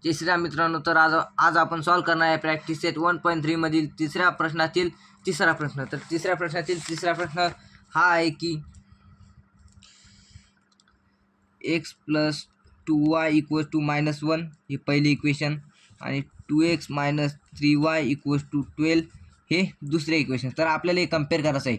जय श्रीराम मित्रांनो. तर आज आपण सॉल्व करणार आहे प्रॅक्टिस सेट 1.3 मधील तिसऱ्या प्रश्नातील तिसरा प्रश्न. तर तिसऱ्या प्रश्नातील तिसरा प्रश्न हा आहे की x + 2y = -1 हे पहिली इक्वेशन आणि 2x - 3y = 12 हे दुसरे इक्वेशन. तर आपल्याला हे कंपेअर करायचं आहे.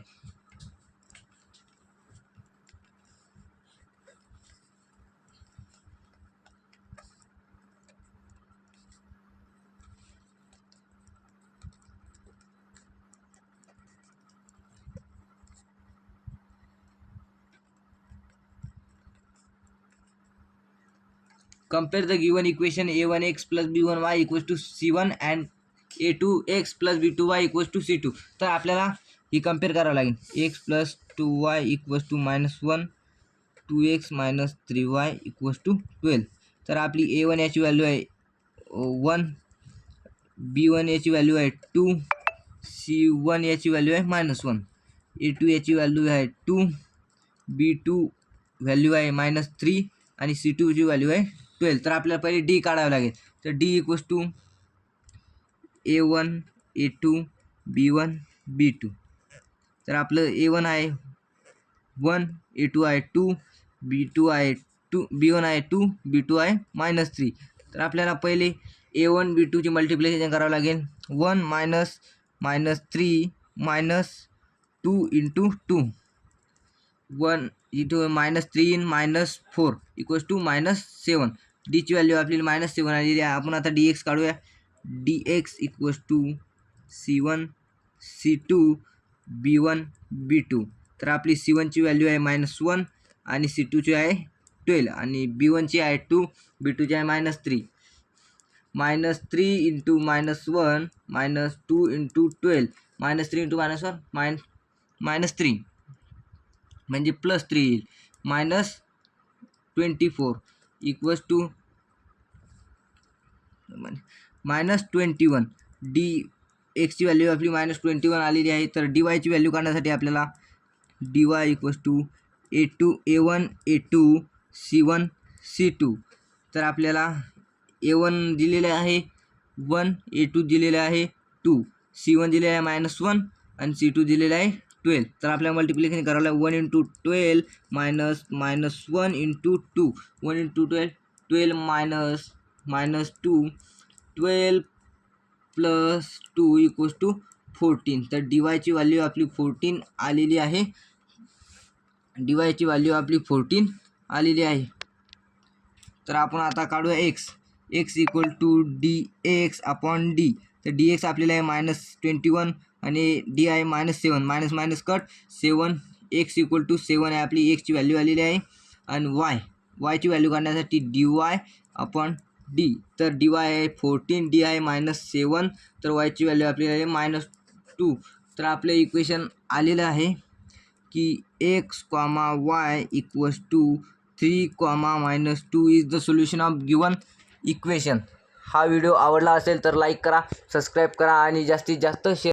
Compare the given equation a1x + b1y = c1 and a2x + b2y = c2. तर आपल्याला ही कंपेअर करावं लागेल. x + 2y = -1, 2x - 3y = 12. तर आपली a1 याची व्हॅल्यू आहे 1, b1 याची व्हॅल्यू आहे 2, c1 याची व्हॅल्यू आहे -1, a2 याची व्हॅल्यू आहे 2, b2 व्हॅल्यू आहे -3 आणि c2 ची व्हॅल्यू आहे 12. तर आपल्याला पहिले डी काढावं लागेल. तर D = a1 a2 b1 b2. तर आपलं a1 आहे 1, a2 आहे 2, b2 आहे 2, b1 आहे 2, b2 आहे -3. तर आपल्याला पहिले a1 b2 ची मल्टिप्लिकेशन करावं लागेल. 1 - 3 - 2 × 2, 1 × -3 - 4 = -7. डी ची व्हॅल्यू आपल्याला -7 आलेली आहे. आपण आता dx काढूया. dx = c1 c2 b1 b2. तर आपली c1 ची व्हॅल्यू आहे -1 आणि c2 ची आहे 12 आणि b1 ची आहे 2, b2 ची आहे -3. -3 × -1 -2 × 12, -3 × -1 -3 म्हणजे +3 येईल. -24 = -21. डी एक्सची व्हॅल्यू आपली -21 आलेली आहे. तर डी वायची व्हॅल्यू काढण्यासाठी आपल्याला dy = a1 a2 c1 c2. तर आपल्याला a1 दिलेले आहे 1, a2 दिलेले आहे 2, c1 दिलेले आहे -1 आणि c2 दिलेले आहे 12. तर आपल्याला मल्टिप्लिकेशन करावं लागेल. 1 × 12 - -1 × 2, 1 × 12 12 - 2, 12 + 2 = 14. तर dy ची व्हॅल्यू आपली 14 आलेली आहे. dy ची व्हॅल्यू आपली 14 आलेली आहे. तर आपण आता काढूया x. x = dx/d. तर dx आपल्याला आहे -21 आणि d आहे -7. Minus cut 7. x = 7 आहे आपली x ची व्हॅल्यू आलेली आहे. आणि y ची व्हॅल्यू काढण्यासाठी dy/d. तर dy आहे 14, d आहे -7, तर y ची व्हॅल्यू आपल्याला आहे -2. तर आपले इक्वेशन आलेलं आहे की x, y = 3, -2 is the solution of given equation. हा व्हिडिओ आवडला असेल तर लाईक करा, सबस्क्राईब करा आणि जास्तीत जास्त शेअर